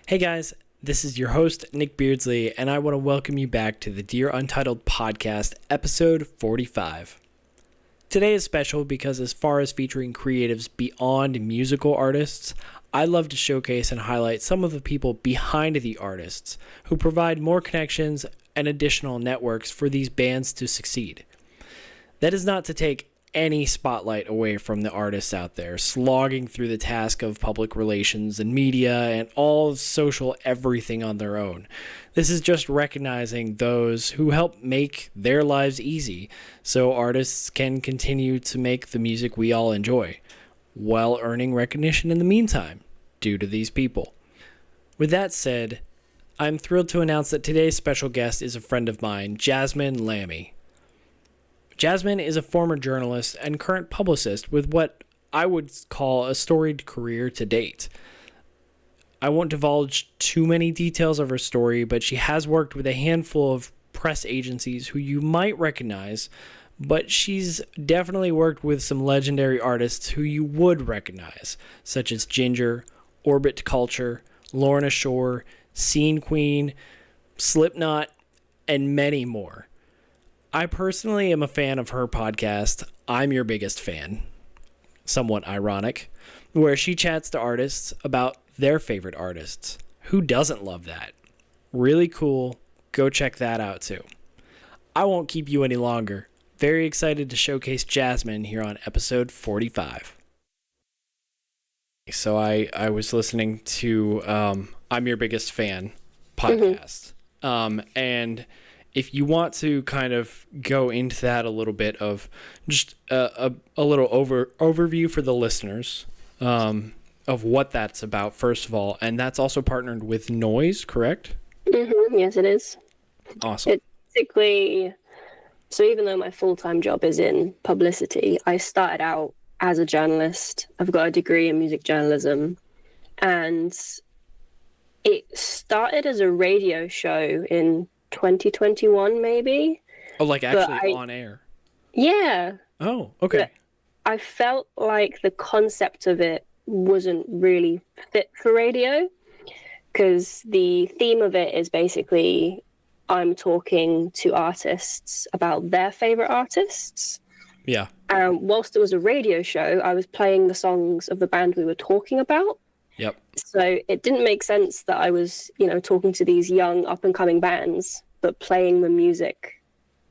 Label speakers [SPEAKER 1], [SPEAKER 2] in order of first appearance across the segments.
[SPEAKER 1] Hey guys, this is your host, Nick Beardsley, and I want to welcome you back to the Dear Untitled podcast, episode 45. Today is special because as far as featuring creatives beyond musical artists, I love to showcase and highlight some of the people behind the artists who provide more connections and additional networks for these bands to succeed. That is not to take any spotlight away from the artists out there slogging through the task of public relations and media and all social everything on their own. This is just recognizing those who help make their lives easy so artists can continue to make the music we all enjoy while earning recognition in the meantime due to these people. With that said, I'm thrilled to announce that today's special guest is a friend of mine, Jazmin L'Amy. Jazmin is a former journalist and current publicist with what I would call a storied career to date. I won't divulge too many details of her story, but she has worked with a handful of press agencies who you might recognize, but she's definitely worked with some legendary artists who you would recognize, such as Jinjer, Orbit Culture, Lorna Shore, Scene Queen, Slipknot, and many more. I personally am a fan of her podcast, I'm Your Biggest Fan, somewhat ironic, where she chats to artists about their favorite artists. Who doesn't love that? Really cool. Go check that out too. I won't keep you any longer. Very excited to showcase Jazmin here on episode 45. So I was listening to I'm Your Biggest Fan podcast. And if you want to kind of go into that a little bit of just a little overview for the listeners of what that's about, first of all, and that's also partnered with Noise, correct?
[SPEAKER 2] Yes, it is.
[SPEAKER 1] Awesome.
[SPEAKER 2] It's basically, so even though my full-time job is in publicity, I started out as a journalist. I've got a degree in music journalism, and it started as a radio show in 2021 maybe.
[SPEAKER 1] Oh, like actually on air?
[SPEAKER 2] Yeah.
[SPEAKER 1] Oh, okay.
[SPEAKER 2] But I felt like the concept of it wasn't really fit for radio because the theme of it is basically I'm talking to artists about their favorite artists.
[SPEAKER 1] Yeah.
[SPEAKER 2] Whilst it was a radio show, I was playing the songs of the band we were talking about.
[SPEAKER 1] Yep.
[SPEAKER 2] So it didn't make sense that I was, talking to these young up-and-coming bands, but playing the music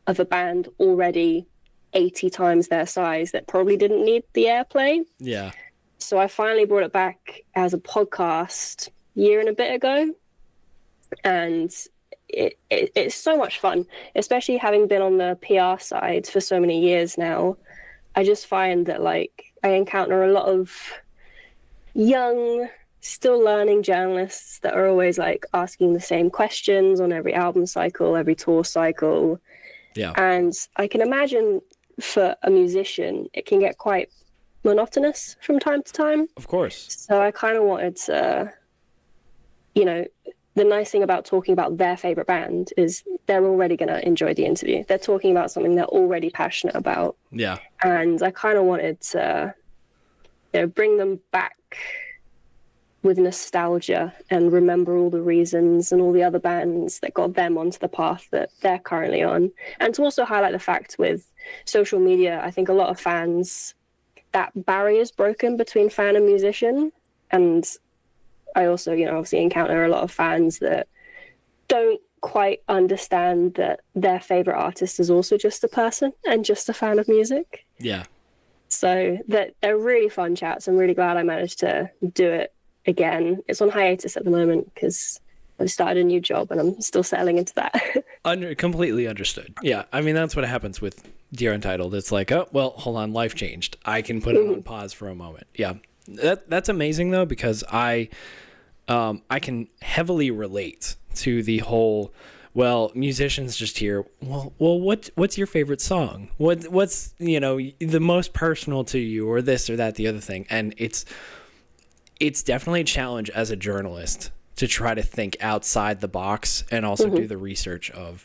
[SPEAKER 2] of a band already 80 times their size that probably didn't need the airplay.
[SPEAKER 1] Yeah.
[SPEAKER 2] So I finally brought it back as a podcast a year and a bit ago. And it's so much fun, especially having been on the PR side for so many years now. I just find that, I encounter a lot of young, still learning journalists that are always asking the same questions on every album cycle, every tour cycle.
[SPEAKER 1] Yeah. And
[SPEAKER 2] I can imagine for a musician, it can get quite monotonous from time to time.
[SPEAKER 1] Of course.
[SPEAKER 2] So I kind of wanted to, the nice thing about talking about their favorite band is they're already going to enjoy the interview. They're talking about something they're already passionate about.
[SPEAKER 1] Yeah.
[SPEAKER 2] And I kind of wanted to, bring them back with nostalgia and remember all the reasons and all the other bands that got them onto the path that they're currently on. And to also highlight the fact with social media, I think a lot of fans, that barrier is broken between fan and musician. And I also, obviously encounter a lot of fans that don't quite understand that their favorite artist is also just a person and just a fan of music.
[SPEAKER 1] Yeah.
[SPEAKER 2] So they're really fun chats. I'm really glad I managed to do it again. It's on hiatus at the moment because I've started a new job and I'm still settling into that.
[SPEAKER 1] Completely understood. Yeah, I mean, that's what happens with Dear Untitled. It's like, oh, well, hold on, life changed. I can put it on pause for a moment. Yeah, that's amazing, though, because I can heavily relate to the whole, well, musicians just hear, well, what's your favorite song? What's, the most personal to you, or this or that, the other thing. And it's definitely a challenge as a journalist to try to think outside the box and also do the research of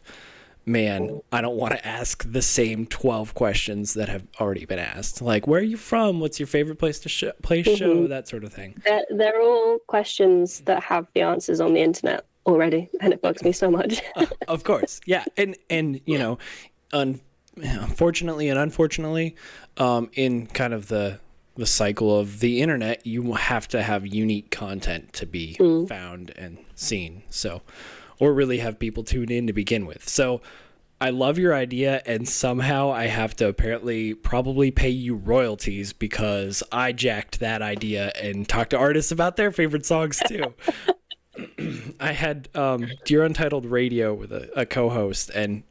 [SPEAKER 1] man, I don't want to ask the same 12 questions that have already been asked. Like, where are you from? What's your favorite place to play show? That sort of thing.
[SPEAKER 2] They're all questions that have the answers on the internet already, and it bugs me so much.
[SPEAKER 1] Of course. Yeah. And you know, unfortunately and unfortunately, in kind of the cycle of the internet, you have to have unique content to be found and seen. So, or really have people tune in to begin with. So I love your idea, and somehow I have to probably pay you royalties because I jacked that idea and talked to artists about their favorite songs too. I had Dear Untitled Radio with a co-host, and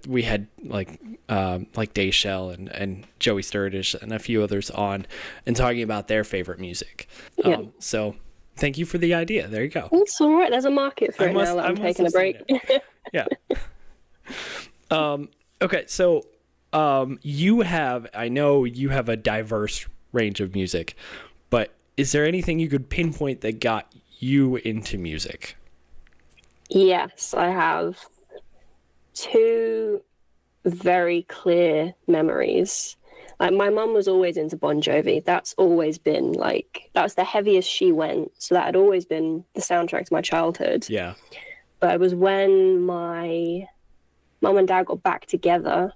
[SPEAKER 1] we had like Dayshell and Joey Sturdish and a few others on and talking about their favorite music.
[SPEAKER 2] Yeah.
[SPEAKER 1] So thank you for the idea. There you go.
[SPEAKER 2] It's all right. There's a market for it now that I'm taking a break.
[SPEAKER 1] Yeah. Okay. So I know you have a diverse range of music, but is there anything you could pinpoint that got you into music?
[SPEAKER 2] Yes, I have two very clear memories. Like, my mum was always into Bon Jovi. That's always been that was the heaviest she went. So that had always been the soundtrack to my childhood.
[SPEAKER 1] Yeah.
[SPEAKER 2] But it was when my mum and dad got back together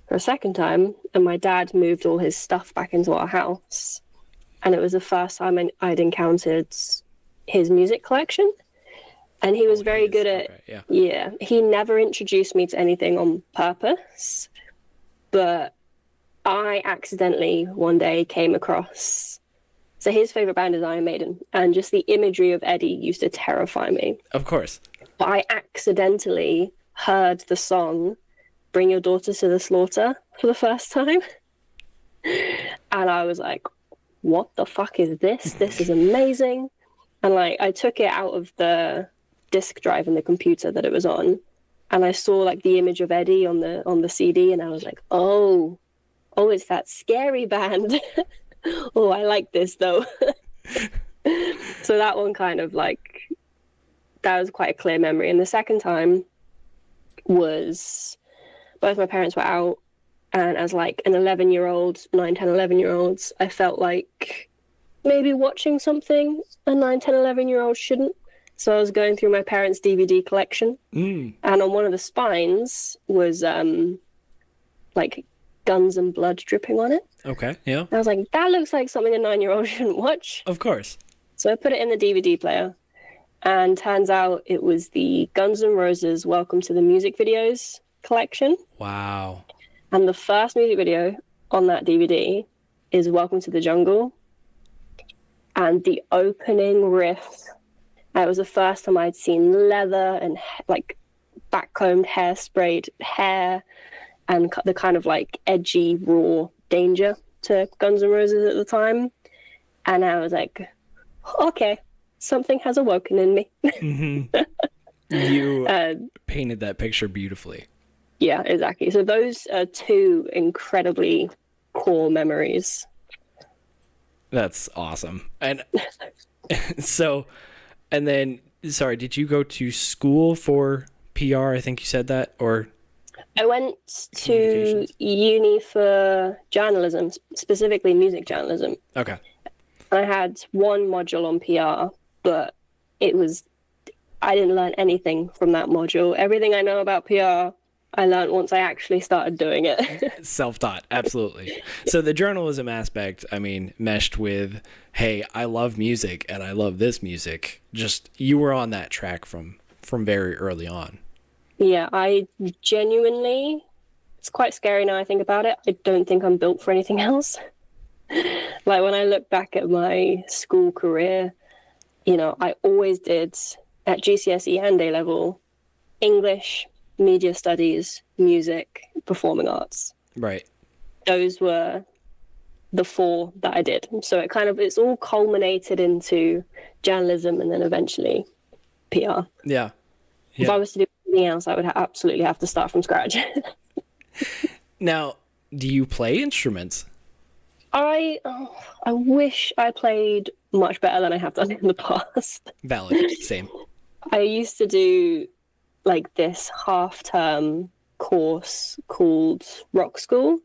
[SPEAKER 2] for a second time, and my dad moved all his stuff back into our house. And it was the first time I'd encountered his music collection. And he was very good at, he never introduced me to anything on purpose, but I accidentally one day came across, so his favorite band is Iron Maiden, and just the imagery of Eddie used to terrify me.
[SPEAKER 1] Of course.
[SPEAKER 2] But I accidentally heard the song Bring Your Daughter to the Slaughter for the first time. And I was like, what the fuck is this? This is amazing. And I took it out of the disk drive in the computer that it was on, and I saw the image of Eddie on the CD, and I was like, oh, it's that scary band. Oh, I like this though. So that one kind of that was quite a clear memory. And the second time was both my parents were out, and as an 11-year-old, 9, 10, 11-year-olds, I felt like maybe watching something a 9, 10, 11-year-old shouldn't. So I was going through my parents' DVD collection, and on one of the spines was guns and blood dripping on it.
[SPEAKER 1] Okay, yeah.
[SPEAKER 2] And I was like, that looks like something a 9-year-old shouldn't watch.
[SPEAKER 1] Of course.
[SPEAKER 2] So I put it in the DVD player, and turns out it was the Guns N' Roses Welcome to the Music Videos collection. Wow. And the first music video on that DVD is Welcome to the Jungle. And the opening riff, it was the first time I'd seen leather and backcombed hairsprayed hair, and the kind of edgy, raw danger to Guns N' Roses at the time. And I was like, okay, something has awoken in me.
[SPEAKER 1] Mm-hmm. You painted that picture beautifully.
[SPEAKER 2] Yeah, exactly. So those are two incredibly core memories.
[SPEAKER 1] That's awesome. And so, and then, sorry, did you go to school for PR? I think you said that, or?
[SPEAKER 2] I went to uni for journalism, specifically music journalism.
[SPEAKER 1] Okay.
[SPEAKER 2] I had one module on PR, but I didn't learn anything from that module. Everything I know about PR, I learned once I actually started doing it.
[SPEAKER 1] Self-taught, absolutely. So the journalism aspect, meshed with, hey, I love music and I love this music. Just, you were on that track from very early on.
[SPEAKER 2] Yeah, I genuinely, it's quite scary now I think about it. I don't think I'm built for anything else. When I look back at my school career, I always did, at GCSE and A level, English, media studies, music, performing arts.
[SPEAKER 1] Right.
[SPEAKER 2] Those were the 4 that I did. So it's all culminated into journalism and then eventually PR.
[SPEAKER 1] Yeah.
[SPEAKER 2] If I was to do anything else, I would absolutely have to start from scratch.
[SPEAKER 1] Now, do you play instruments?
[SPEAKER 2] I wish I played much better than I have done in the past.
[SPEAKER 1] Valid. Same.
[SPEAKER 2] I used to do like this half-term course called Rock School,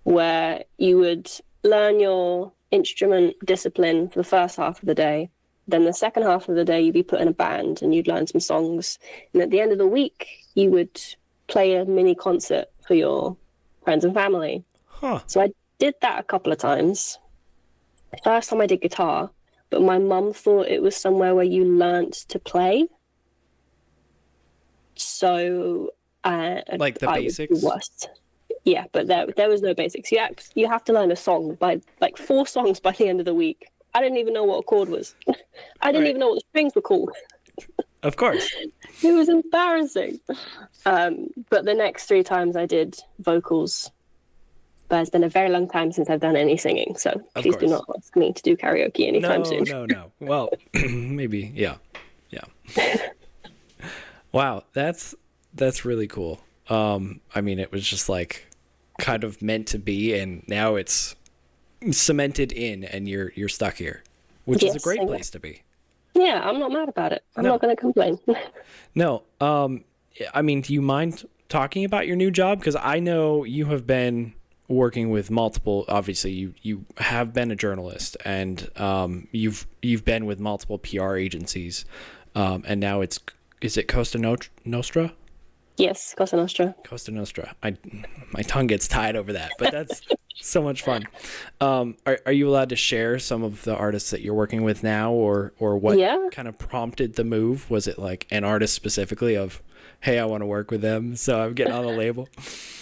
[SPEAKER 2] where you would learn your instrument discipline for the first half of the day. Then the second half of the day, you'd be put in a band and you'd learn some songs. And at the end of the week, you would play a mini concert for your friends and family.
[SPEAKER 1] Huh.
[SPEAKER 2] So I did that a couple of times. The first time I did guitar, but my mum thought it was somewhere where you learnt to play. So
[SPEAKER 1] Like the
[SPEAKER 2] I
[SPEAKER 1] basics?
[SPEAKER 2] was the worst. Yeah, but there was no basics. You have to learn a song by like 4 songs by the end of the week. I didn't even know what a chord was. I didn't even know what the strings were called.
[SPEAKER 1] Of course.
[SPEAKER 2] It was embarrassing. But the next 3 times I did vocals. But it's been a very long time since I've done any singing, so please do not ask me to do karaoke anytime soon.
[SPEAKER 1] No. Well, maybe, yeah. Wow, that's really cool. I mean, it was just like kind of meant to be, and now it's cemented in, and you're stuck here, which is a great place to be.
[SPEAKER 2] Yeah, I'm not mad about it. I'm not going to complain.
[SPEAKER 1] No, I mean, do you mind talking about your new job? Because I know you have been working with multiple. Obviously, you have been a journalist, and you've been with multiple PR agencies, and now is it Costa Nostra?
[SPEAKER 2] Yes, Cosa Nostra.
[SPEAKER 1] Costa Nostra. My tongue gets tied over that, but that's so much fun. Are you allowed to share some of the artists that you're working with now, or what kind of prompted the move? Was it like an artist specifically of, hey, I want to work with them, so I'm getting on the label?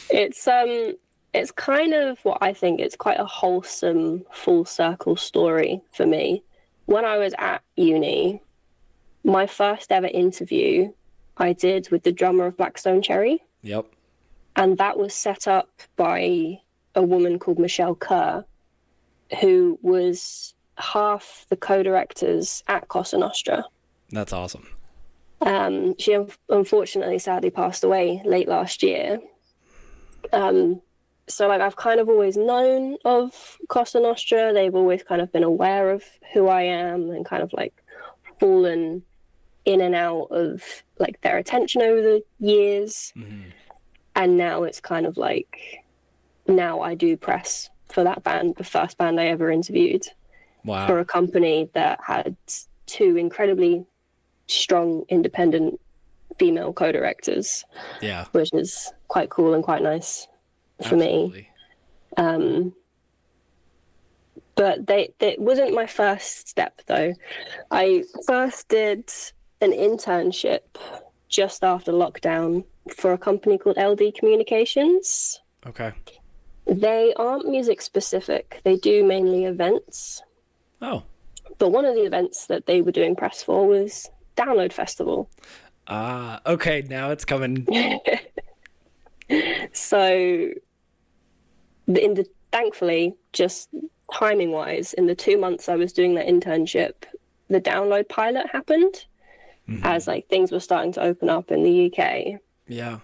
[SPEAKER 2] It's kind of what I think. It's quite a wholesome, full circle story for me. When I was at uni, my first ever interview I did with the drummer of Black Stone Cherry.
[SPEAKER 1] Yep.
[SPEAKER 2] And that was set up by a woman called Michelle Kerr, who was half the co-directors at Cosa Nostra.
[SPEAKER 1] That's awesome.
[SPEAKER 2] She unfortunately sadly passed away late last year. So like I've kind of always known of Cosa Nostra. They've always kind of been aware of who I am and kind of like fallen in and out of like their attention over the years. Mm-hmm. And now it's kind of like, now I do press for that band, the first band I ever interviewed.
[SPEAKER 1] Wow.
[SPEAKER 2] For a company that had 2 incredibly strong, independent female co-directors.
[SPEAKER 1] Yeah.
[SPEAKER 2] Which is quite cool and quite nice for
[SPEAKER 1] Absolutely.
[SPEAKER 2] me. But it wasn't my first step though. I first did an internship just after lockdown for a company called LD Communications.
[SPEAKER 1] Okay.
[SPEAKER 2] They aren't music specific. They do mainly events.
[SPEAKER 1] Oh.
[SPEAKER 2] But one of the events that they were doing press for was Download Festival.
[SPEAKER 1] Okay, now it's coming.
[SPEAKER 2] So thankfully, just timing wise, in the 2 months I was doing that internship, the Download pilot happened. Mm-hmm. As like things were starting to open up in the UK.
[SPEAKER 1] Yeah.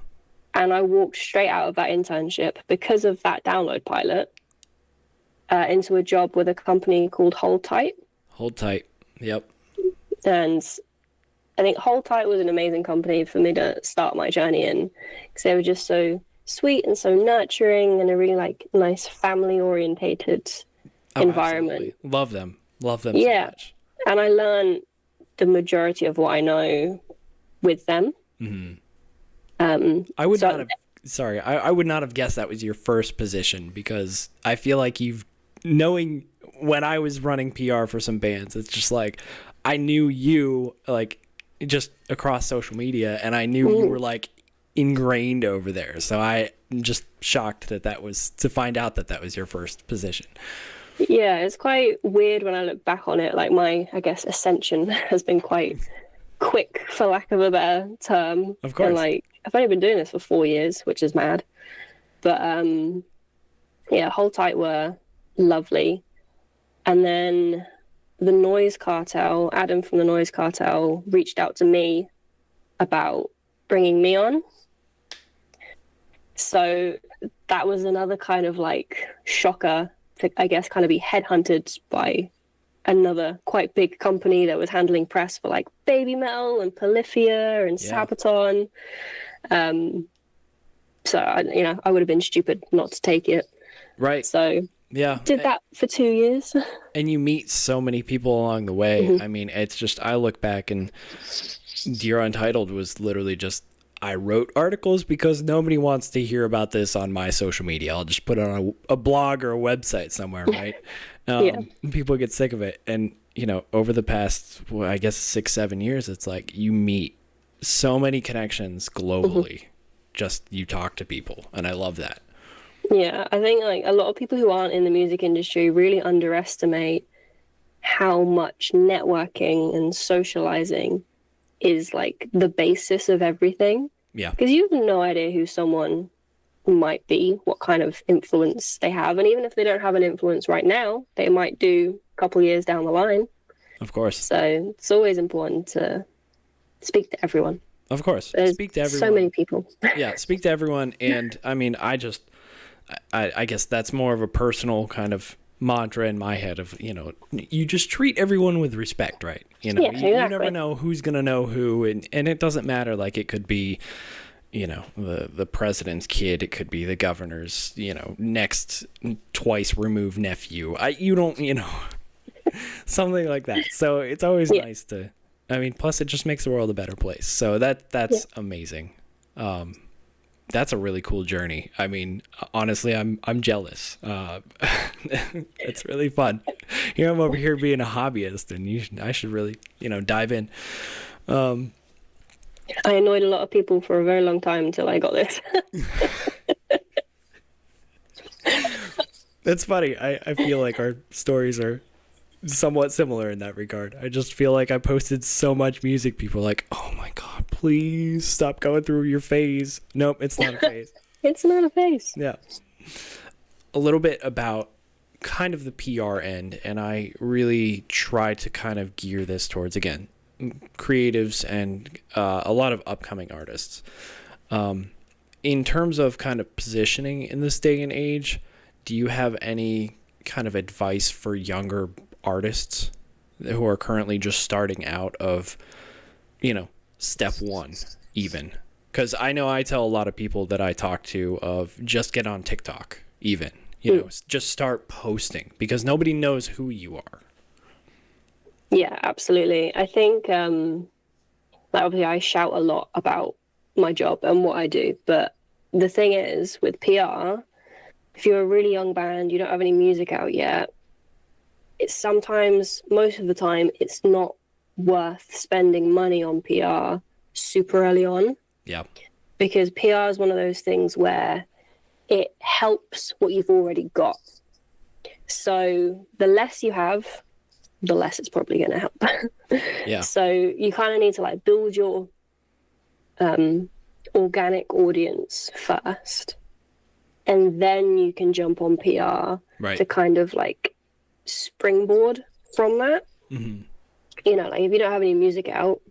[SPEAKER 2] And I walked straight out of that internship because of that Download pilot into a job with a company called Hold Tight.
[SPEAKER 1] Hold Tight. Yep.
[SPEAKER 2] And I think Hold Tight was an amazing company for me to start my journey in, because they were just so sweet and so nurturing and a really like nice family orientated environment.
[SPEAKER 1] Absolutely. Love them so much.
[SPEAKER 2] And I learned the majority of what I know with them.
[SPEAKER 1] Mm-hmm. I would not have guessed that was your first position, because I feel like knowing when I was running PR for some bands, it's just like I knew you like just across social media, and I knew you were like ingrained over there. So I'm just shocked that was to find out that was your first position.
[SPEAKER 2] Yeah, it's quite weird when I look back on it. Like my, I guess, ascension has been quite quick, for lack of a better term.
[SPEAKER 1] Of course.
[SPEAKER 2] And like, I've only been doing this for 4 years, which is mad. But Hold Tight were lovely. And then the Noise Cartel, Adam from the Noise Cartel, reached out to me about bringing me on. So that was another kind of like shocker to, I guess, kind of be headhunted by another quite big company that was handling press for like Baby Metal and Polyphia and Sabaton. So I would have been stupid not to take it.
[SPEAKER 1] Right.
[SPEAKER 2] So
[SPEAKER 1] yeah,
[SPEAKER 2] did that for 2 years.
[SPEAKER 1] And you meet so many people along the way. I mean, it's just, I look back and Dear Untitled was literally just, I wrote articles because nobody wants to hear about this on my social media. I'll just put it on a blog or a website somewhere, right? People get sick of it. And, over the past, I guess 6-7 years, it's like you meet so many connections globally. Just you talk to people. And I love that.
[SPEAKER 2] Yeah, I think like a lot of people who aren't in the music industry really underestimate how much networking and socializing is like the basis of everything.
[SPEAKER 1] Yeah.
[SPEAKER 2] Because you have no idea who someone might be, what kind of influence they have. And even if they don't have an influence right now, they might do a couple years down the line.
[SPEAKER 1] Of course.
[SPEAKER 2] So it's always important to speak to everyone.
[SPEAKER 1] Of course.
[SPEAKER 2] There's
[SPEAKER 1] speak to everyone.
[SPEAKER 2] So many people.
[SPEAKER 1] Yeah, speak to everyone. And I mean, I guess that's more of a personal kind of mantra in my head of, you just treat everyone with respect, right? You never know who's going to know who. And it doesn't matter. Like it could be, the president's kid. It could be the governor's, next twice removed nephew. Something like that. So it's always nice to, plus it just makes the world a better place. So that's amazing. That's a really cool journey. I mean, honestly, I'm jealous. It's really fun. Here I'm over here being a hobbyist, and I should really, dive in.
[SPEAKER 2] I annoyed a lot of people for a very long time until I got this.
[SPEAKER 1] That's funny. I feel like our stories are somewhat similar in that regard. I just feel like I posted so much music. People are like, oh my God, please stop going through your phase. Nope, it's not a phase.
[SPEAKER 2] It's not a phase.
[SPEAKER 1] Yeah. A little bit about kind of the PR end, and I really try to kind of gear this towards, again, creatives and a lot of upcoming artists. In terms of kind of positioning in this day and age, do you have any kind of advice for younger artists who are currently just starting out of, step one even? Because I know I tell a lot of people that I talk to of just get on TikTok even, just start posting because nobody knows who you are.
[SPEAKER 2] Yeah, absolutely. I think obviously I shout a lot about my job and what I do, but the thing is with PR, if you're a really young band, you don't have any music out yet, it's sometimes, most of the time, it's not worth spending money on PR super early on.
[SPEAKER 1] Yeah.
[SPEAKER 2] Because PR is one of those things where it helps what you've already got. So the less you have, the less it's probably going to help.
[SPEAKER 1] Yeah.
[SPEAKER 2] So you kind of need to like build your organic audience first. And then you can jump on PR to kind of like springboard from that.
[SPEAKER 1] Mm-hmm.
[SPEAKER 2] Like if you don't have any music out,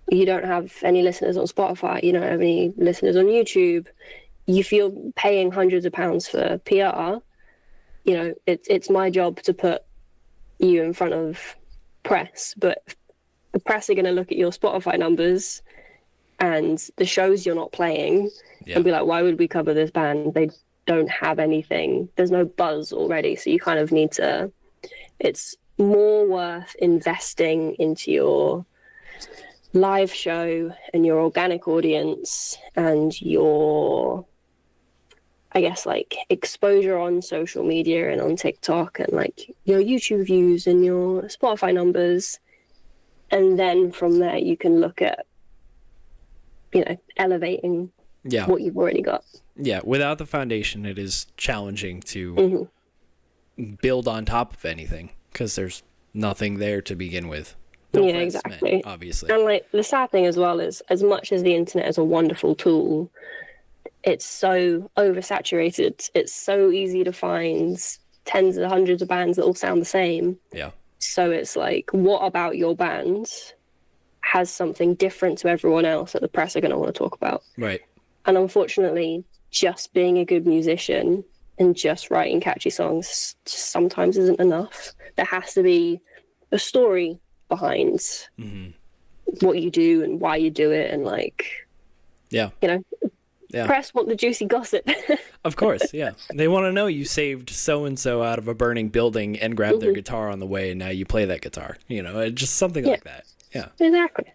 [SPEAKER 2] you don't have any listeners on Spotify, you don't have any listeners on YouTube, if you're paying hundreds of pounds for PR, it's my job to put you in front of press, but the press are going to look at your Spotify numbers and the shows you're not playing and be like, why would we cover this band? They don't have anything. There's no buzz already. So you kind of need to, it's more worth investing into your live show and your organic audience and your, I guess, like exposure on social media and on TikTok and like your YouTube views and your Spotify numbers. And then from there, you can look at, elevating what you've already got.
[SPEAKER 1] Yeah. Without the foundation, it is challenging to build on top of anything because there's nothing there to begin with. No
[SPEAKER 2] exactly.
[SPEAKER 1] Meant, obviously.
[SPEAKER 2] And like the sad thing as well is, as much as the internet is a wonderful tool, it's so oversaturated. It's so easy to find tens of hundreds of bands that all sound the same.
[SPEAKER 1] Yeah.
[SPEAKER 2] So it's like, what about your band has something different to everyone else that the press are going to want to talk about?
[SPEAKER 1] Right.
[SPEAKER 2] And unfortunately, just being a good musician and just writing catchy songs just sometimes isn't enough. There has to be a story behind what you do and why you do it, and like,
[SPEAKER 1] Yeah.
[SPEAKER 2] you know,
[SPEAKER 1] Yeah.
[SPEAKER 2] press want the juicy gossip.
[SPEAKER 1] Of course, yeah. They want to know you saved so-and-so out of a burning building and grabbed their guitar on the way, and now you play that guitar. You know, just something like that. Yeah.
[SPEAKER 2] Exactly.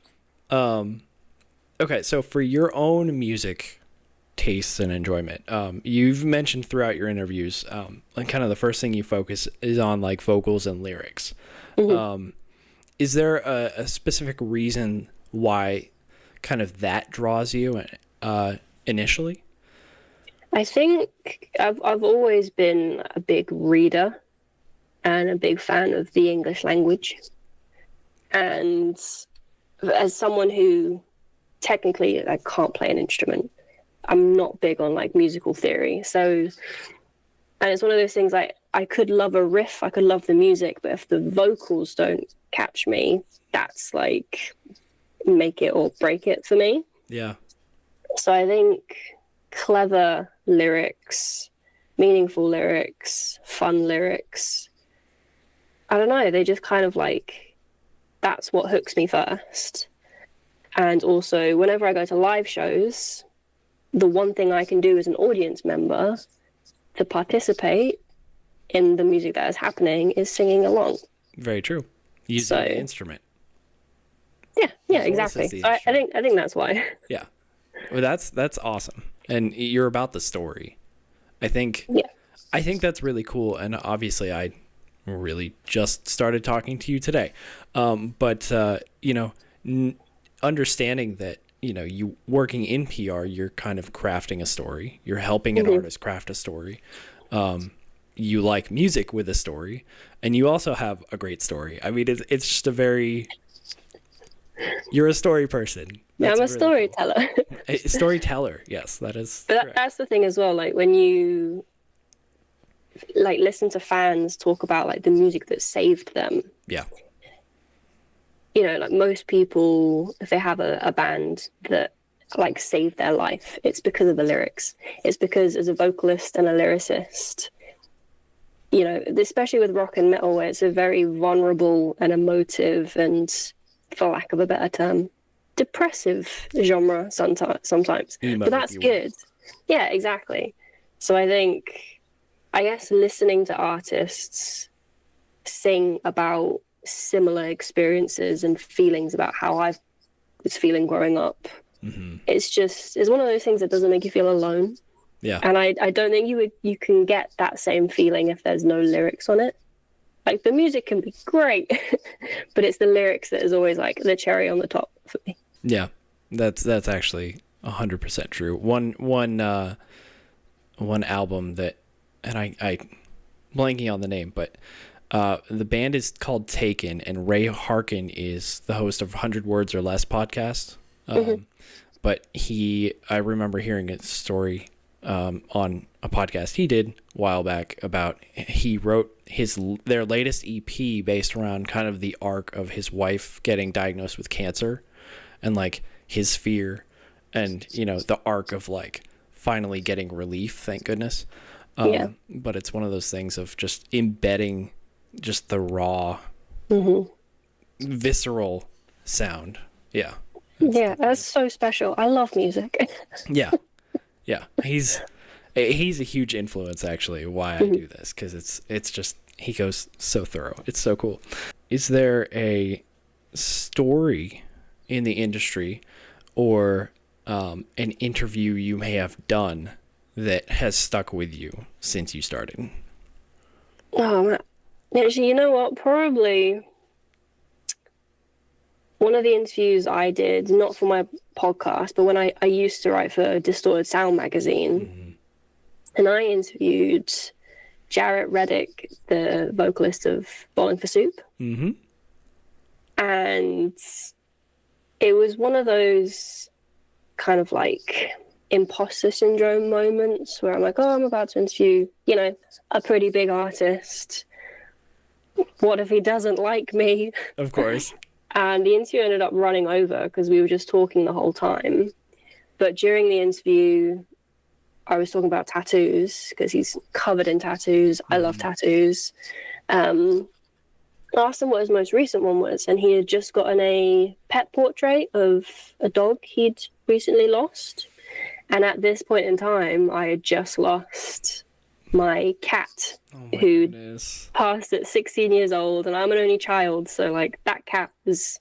[SPEAKER 1] Okay, so for your own music tastes and enjoyment, you've mentioned throughout your interviews, like kind of the first thing you focus is on like vocals and lyrics. Is there a specific reason why kind of that draws you initially?
[SPEAKER 2] I think I've always been a big reader and a big fan of the English language. And as someone who technically I can't play an instrument, I'm not big on like musical theory. So, and it's one of those things like I could love a riff, I could love the music, but if the vocals don't catch me, that's like make it or break it for me.
[SPEAKER 1] Yeah.
[SPEAKER 2] So I think clever lyrics, meaningful lyrics, fun lyrics, I don't know, they just kind of like, that's what hooks me first. And also, whenever I go to live shows, the one thing I can do as an audience member to participate in the music that is happening is singing along.
[SPEAKER 1] Very true. Using the instrument.
[SPEAKER 2] Yeah, exactly. So I think that's why.
[SPEAKER 1] Yeah. Well, that's awesome. And you're about the story. I think that's really cool. And obviously I really just started talking to you today. But you know, understanding that, you know, you working in PR, you're kind of crafting a story. You're helping an artist craft a story. You like music with a story, and you also have a great story. I mean, it's just you're a story person.
[SPEAKER 2] That's I'm a really storyteller.
[SPEAKER 1] Cool. A storyteller, yes, that is.
[SPEAKER 2] But that's the thing as well. Like when you like listen to fans talk about like the music that saved them.
[SPEAKER 1] Yeah.
[SPEAKER 2] You know, like most people, if they have a band that like saved their life, it's because of the lyrics. It's because as a vocalist and a lyricist, you know, especially with rock and metal, where it's a very vulnerable and emotive and, for lack of a better term, depressive genre sometimes. But that's good. Yeah, exactly. So I guess listening to artists sing about similar experiences and feelings about how I was feeling growing up, it's one of those things that doesn't make you feel alone.
[SPEAKER 1] Yeah.
[SPEAKER 2] And I don't think you can get that same feeling if there's no lyrics on it. Like the music can be great, but it's the lyrics that is always like the cherry on the top for me. Yeah.
[SPEAKER 1] That's actually 100% true. One album that, and I blanking on the name, but the band is called Taken, and Ray Harkin is the host of 100 Words or Less podcast. But I remember hearing a story on a podcast he did a while back about he wrote their latest EP based around kind of the arc of his wife getting diagnosed with cancer and like his fear and, you know, the arc of like finally getting relief, thank goodness. But it's one of those things of just embedding just the raw, visceral sound. Yeah.
[SPEAKER 2] That's so special. I love music.
[SPEAKER 1] Yeah. He's a huge influence, actually, why I do this, because it's just, he goes so thorough. It's so cool. Is there a story in the industry or an interview you may have done that has stuck with you since you started?
[SPEAKER 2] Actually, you know what? Probably one of the interviews I did, not for my podcast, but when I used to write for Distorted Sound magazine, and I interviewed Jarrett Reddick, the vocalist of Bowling for Soup. And it was one of those kind of like imposter syndrome moments where I'm like, oh, I'm about to interview, you know, a pretty big artist. What if he doesn't like me?
[SPEAKER 1] Of course.
[SPEAKER 2] And the interview ended up running over because we were just talking the whole time. But during the interview, I was talking about tattoos because he's covered in tattoos. I love tattoos. I asked him what his most recent one was, and he had just gotten a pet portrait of a dog he'd recently lost. And at this point in time, I had just lost my cat, who passed at 16 years old, and I'm an only child, so like that cat is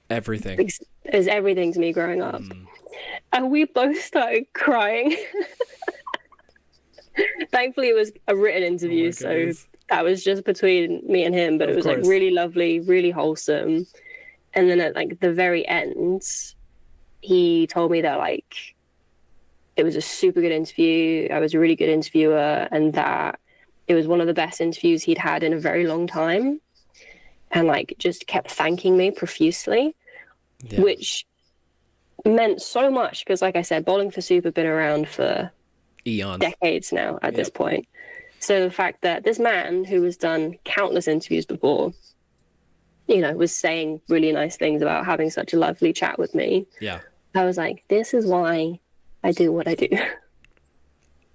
[SPEAKER 1] everything.
[SPEAKER 2] Is everything to me growing up. And we both started crying. Thankfully, it was a written interview, so that was just between me and him, but it was like really lovely, really wholesome. And then at like the very end, he told me that like it was a super good interview, I was a really good interviewer, and that it was one of the best interviews he'd had in a very long time, and like just kept thanking me profusely, which meant so much because, like I said, Bowling for Soup have been around for
[SPEAKER 1] eons,
[SPEAKER 2] decades now at this point. So the fact that this man who has done countless interviews before, you know, was saying really nice things about having such a lovely chat with me, I was like, this is why I do what I do.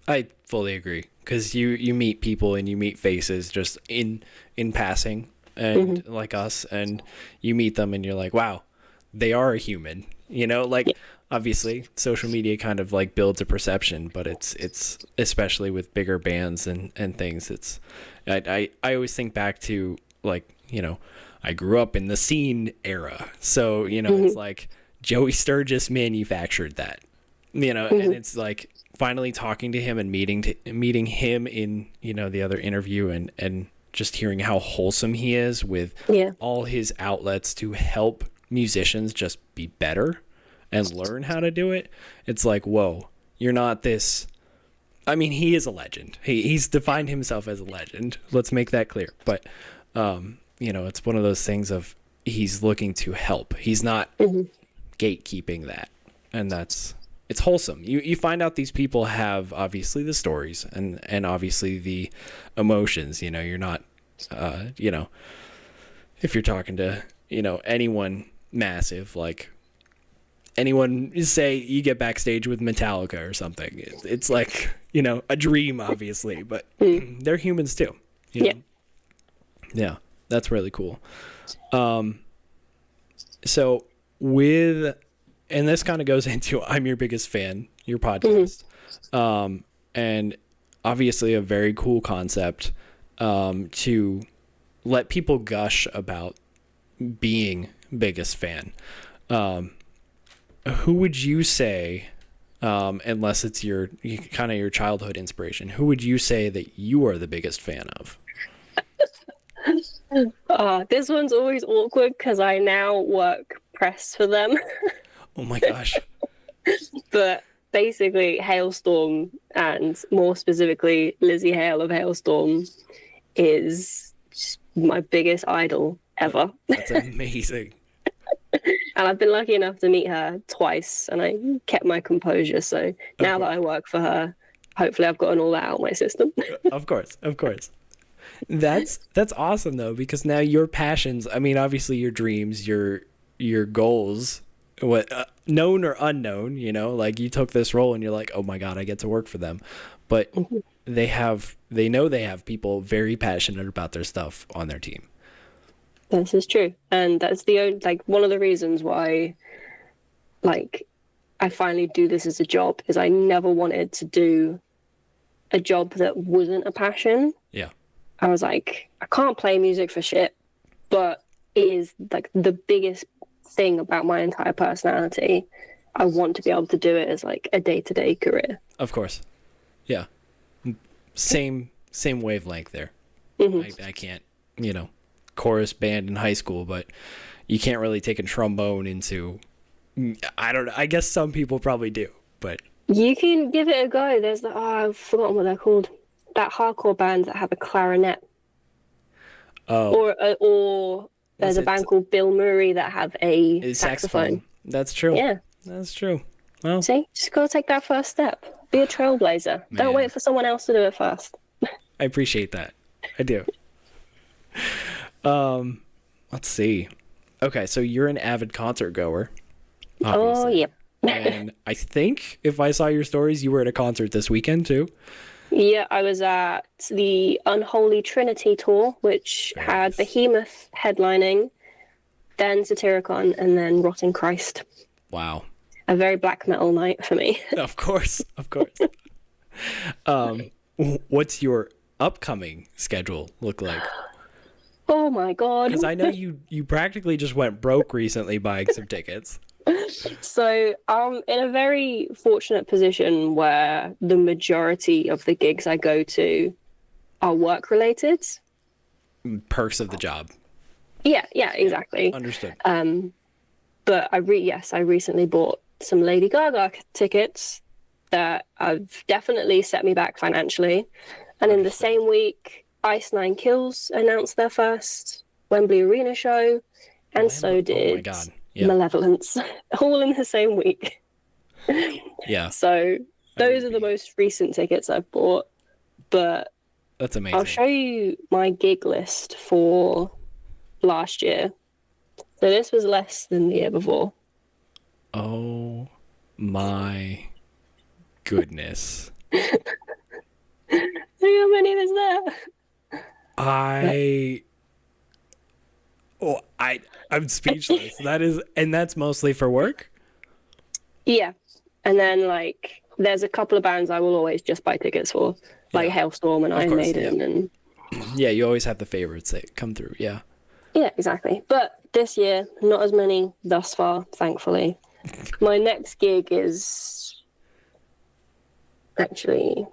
[SPEAKER 1] I fully agree, because you meet people and you meet faces just in passing, and like us, and you meet them and you're like, wow, they are a human, you know, like obviously social media kind of like builds a perception, but it's especially with bigger bands and things, it's I always think back to, like, you know, I grew up in the scene era, so you know, it's like Joey Sturgis manufactured that, you know, and it's like finally talking to him and meeting him in, you know, the other interview, and just hearing how wholesome he is with all his outlets to help musicians just be better and learn how to do it. It's like, whoa, you're not this. I mean, he is a legend. He's defined himself as a legend. Let's make that clear. But, you know, it's one of those things of he's looking to help. He's not gatekeeping that. And it's wholesome. You find out these people have obviously the stories and obviously the emotions. You know, you're not, you know, if you're talking to, you know, anyone massive, like anyone, say you get backstage with Metallica or something, it's like, you know, a dream, obviously, but they're humans too. You know? Yeah, that's really cool. So and this kind of goes into I'm Your Biggest Fan, your podcast. And obviously a very cool concept to let people gush about being biggest fan. Who would you say, unless it's your kind of your childhood inspiration, who would you say that you are the biggest fan of?
[SPEAKER 2] This one's always awkward because I now work press for them.
[SPEAKER 1] Oh my gosh.
[SPEAKER 2] But basically, Hailstorm, and more specifically, Lizzie Hale of Hailstorm, is my biggest idol ever.
[SPEAKER 1] That's amazing.
[SPEAKER 2] And I've been lucky enough to meet her twice, and I kept my composure. So now that I work for her, hopefully I've gotten all that out of my system.
[SPEAKER 1] Of course. That's awesome though, because now your passions, I mean, obviously your dreams, your goals, what known or unknown, you know, like you took this role and you're like, oh my God, I get to work for them. But they know they have people very passionate about their stuff on their team.
[SPEAKER 2] This is true. And that's one of the reasons why, like, I finally do this as a job, is I never wanted to do a job that wasn't a passion.
[SPEAKER 1] Yeah.
[SPEAKER 2] I was like, I can't play music for shit, but it is like the biggest thing about my entire personality. I want to be able to do it as like a day-to-day career. Of
[SPEAKER 1] course. Yeah. Same wavelength there. I can't, you know, chorus band in high school, but you can't really take a trombone into, I don't know, I guess some people probably do, but
[SPEAKER 2] you can give it a go. There's I've forgotten what they're called, that hardcore band that have a clarinet. Or there's a band called Bill Murray that have a saxophone.
[SPEAKER 1] That's true.
[SPEAKER 2] Yeah,
[SPEAKER 1] that's true. Well,
[SPEAKER 2] see, just gotta take that first step. Be a trailblazer. Man. Don't wait for someone else to do it first.
[SPEAKER 1] I appreciate that. I do. Let's see. Okay, so you're an avid concert goer.
[SPEAKER 2] Obviously. Oh, yep.
[SPEAKER 1] And I think if I saw your stories, you were at a concert this weekend too.
[SPEAKER 2] Yeah, I was at the Unholy Trinity tour, which
[SPEAKER 1] Very
[SPEAKER 2] had
[SPEAKER 1] nice.
[SPEAKER 2] Behemoth headlining, then Satyricon, and then Rotting Christ.
[SPEAKER 1] Wow.
[SPEAKER 2] A very black metal night for me.
[SPEAKER 1] Of course. What's your upcoming schedule look like?
[SPEAKER 2] Oh my God.
[SPEAKER 1] Because I know you practically just went broke recently buying some tickets.
[SPEAKER 2] So I'm in a very fortunate position where the majority of the gigs I go to are work related.
[SPEAKER 1] Perks of the job.
[SPEAKER 2] Yeah, exactly.
[SPEAKER 1] Understood.
[SPEAKER 2] But I recently bought some Lady Gaga tickets that have definitely set me back financially. And in the same week, Ice Nine Kills announced their first Wembley Arena show, and so did
[SPEAKER 1] oh my God. Yeah.
[SPEAKER 2] Malevolence, all in the same week.
[SPEAKER 1] Yeah.
[SPEAKER 2] So those are the most recent tickets I've bought, but
[SPEAKER 1] that's amazing.
[SPEAKER 2] I'll show you my gig list for last year. So this was less than the year before.
[SPEAKER 1] Oh my goodness.
[SPEAKER 2] Look how many there's there.
[SPEAKER 1] I'm speechless. That's mostly for work?
[SPEAKER 2] Yeah. And then like there's a couple of bands I will always just buy tickets for, like Hailstorm and Iron Maiden and
[SPEAKER 1] yeah, you always have the favorites that come through. Yeah.
[SPEAKER 2] Yeah, exactly. But this year, not as many thus far, thankfully. My next gig is actually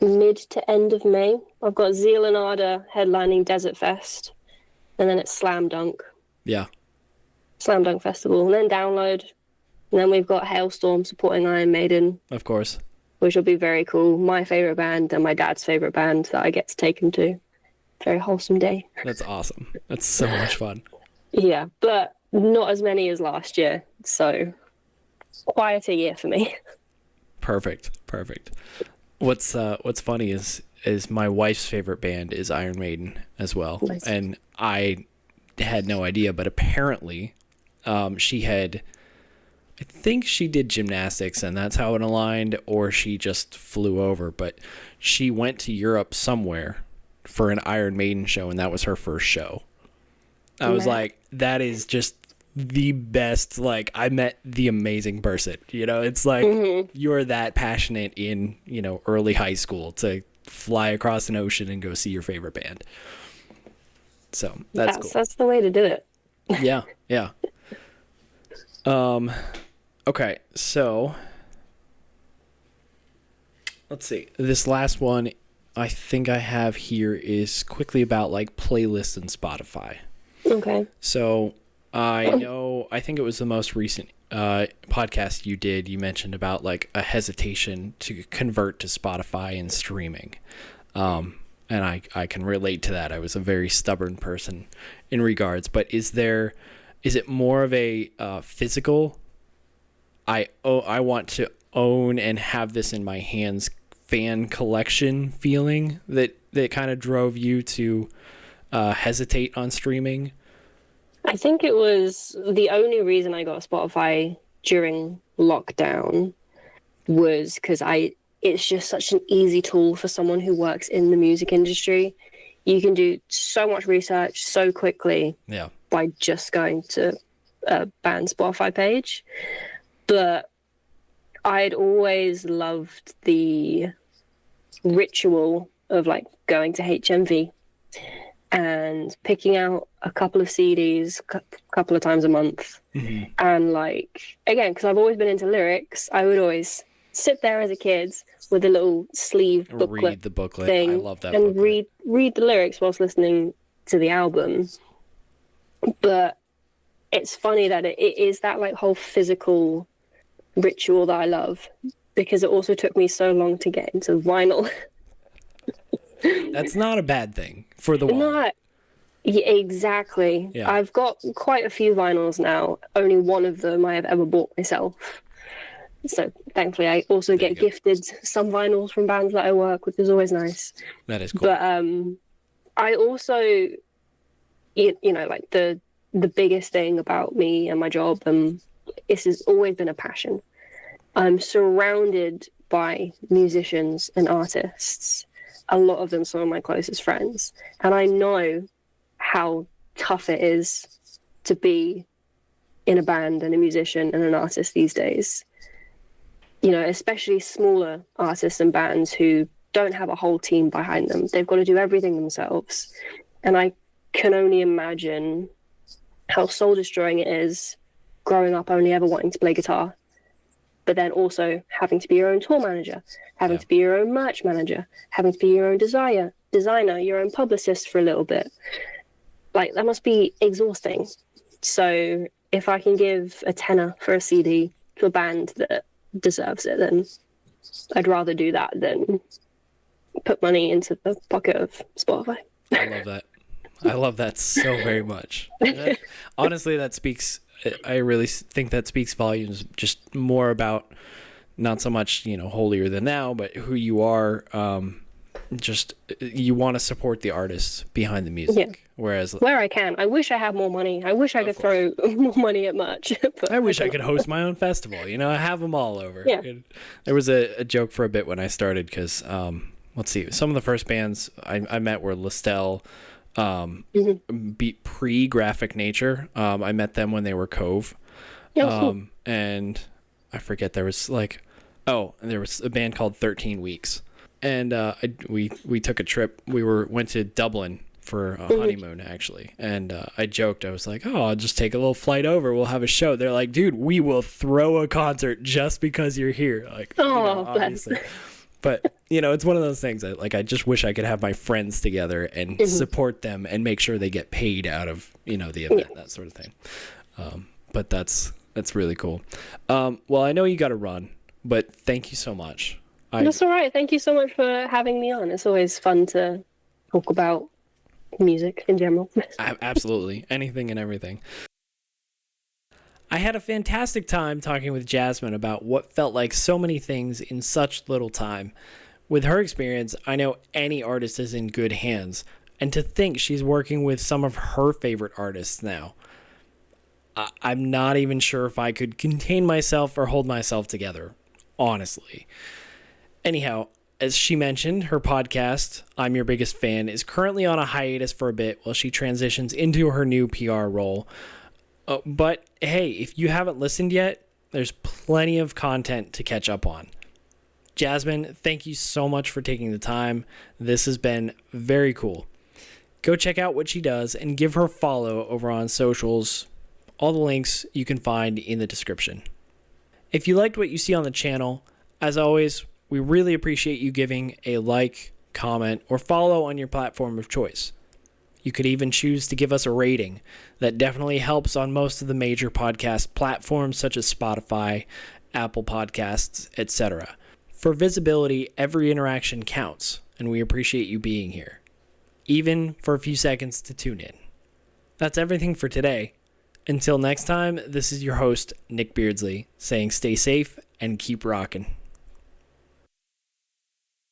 [SPEAKER 2] mid to end of May. I've got Zeal and Ardor headlining Desert Fest, and then it's Slam Dunk Festival, and then Download, and then we've got Hailstorm supporting Iron Maiden.
[SPEAKER 1] Of course.
[SPEAKER 2] Which will be very cool. My favourite band and my dad's favourite band that I get to take him to. Very wholesome day.
[SPEAKER 1] That's awesome. That's so much fun.
[SPEAKER 2] Yeah, but not as many as last year. So quieter year for me.
[SPEAKER 1] Perfect. What's funny is my wife's favorite band is Iron Maiden as well.
[SPEAKER 2] Nice.
[SPEAKER 1] And I had no idea, but apparently I think she did gymnastics and that's how it aligned, or she just flew over, but she went to Europe somewhere for an Iron Maiden show, and that was her first show. I was like, that is just the best. Like, I met the amazing person. It's like you're that passionate in, early high school to fly across an ocean and go see your favorite band. So that's cool.
[SPEAKER 2] That's the way to do it.
[SPEAKER 1] Yeah. Okay, so let's see. This last one I think I have here is quickly about like playlists and Spotify.
[SPEAKER 2] Okay.
[SPEAKER 1] So I think it was the most recent podcast you did. You mentioned about like a hesitation to convert to Spotify and streaming. And I can relate to that. I was a very stubborn person in regards, but is it more of a physical, I want to own and have this in my hands fan collection feeling that kind of drove you to hesitate on streaming?
[SPEAKER 2] I think it was the only reason I got Spotify during lockdown was because it's just such an easy tool for someone who works in the music industry. You can do so much research so quickly by just going to a band Spotify page. But I'd always loved the ritual of like going to HMV and picking out a couple of CDs a couple of times a month. Mm-hmm. And like, again, because I've always been into lyrics, I would always sit there as a kid with a little sleeve booklet,
[SPEAKER 1] read the booklet
[SPEAKER 2] thing,
[SPEAKER 1] I love that,
[SPEAKER 2] and
[SPEAKER 1] booklet.
[SPEAKER 2] read the lyrics whilst listening to the album. But it's funny that it is that like whole physical ritual that I love, because it also took me so long to get into vinyl.
[SPEAKER 1] That's not a bad thing for the wallet.
[SPEAKER 2] No, yeah, exactly.
[SPEAKER 1] Yeah.
[SPEAKER 2] I've got quite a few vinyls now. Only one of them I have ever bought myself. So thankfully I also get gifted some vinyls from bands that I work with, which is always nice.
[SPEAKER 1] That is cool.
[SPEAKER 2] But I also, like the biggest thing about me and my job this has always been a passion. I'm surrounded by musicians and artists, a lot of them some of my closest friends, and I know how tough it is to be in a band and a musician and an artist these days. You know, especially smaller artists and bands who don't have a whole team behind them. They've got to do everything themselves. And I can only imagine how soul destroying it is growing up only ever wanting to play guitar, but then also having to be your own tour manager, having to be your own merch manager, having to be your own designer, your own publicist for a little bit. Like, that must be exhausting. So if I can give a tenner for a CD to a band that deserves it, then I'd rather do that than put money into the pocket of Spotify.
[SPEAKER 1] I love that. I love that so very much. Honestly, that speaks, I really think that speaks volumes, just more about not so much, you know, holier than thou, but who you are. Just, you want to support the artists behind the music. Yeah. Whereas
[SPEAKER 2] where I can, I wish I had more money. I wish I could throw more money at merch. But
[SPEAKER 1] I wish I could host my own festival. You know, I have them all over.
[SPEAKER 2] Yeah.
[SPEAKER 1] There was a joke for a bit when I started because, let's see, some of the first bands I met were Listel, pre-Graphic Nature. I met them when they were Cove.
[SPEAKER 2] Cool.
[SPEAKER 1] And I forget, there was there was a band called 13 Weeks. And we took a trip. Went to Dublin for a honeymoon, actually. And I joked. I was like, oh, I'll just take a little flight over. We'll have a show. They're like, dude, we will throw a concert just because you're here. Like, obviously. But, you know, it's one of those things that, like, I just wish I could have my friends together and support them and make sure they get paid out of, you know, the event, that sort of thing. But that's really cool. Well, I know you got to run, but thank you so much.
[SPEAKER 2] That's all right. Thank you so much for having me on. It's always fun to talk about music in general.
[SPEAKER 1] Absolutely. Anything and everything. I had a fantastic time talking with Jazmin about what felt like so many things in such little time. With her experience, I know any artist is in good hands, and to think she's working with some of her favorite artists now. I'm not even sure if I could contain myself or hold myself together, honestly. Anyhow, as she mentioned, her podcast, I'm Your Biggest Fan, is currently on a hiatus for a bit while she transitions into her new PR role. But hey, if you haven't listened yet, there's plenty of content to catch up on. Jazmin, thank you so much for taking the time. This has been very cool. Go check out what she does and give her a follow over on socials. All the links you can find in the description. If you liked what you see on the channel, as always, we really appreciate you giving a like, comment, or follow on your platform of choice. You could even choose to give us a rating. That definitely helps on most of the major podcast platforms such as Spotify, Apple Podcasts, etc. For visibility, every interaction counts, and we appreciate you being here, even for a few seconds to tune in. That's everything for today. Until next time, this is your host, Nick Beardsley, saying stay safe and keep rocking.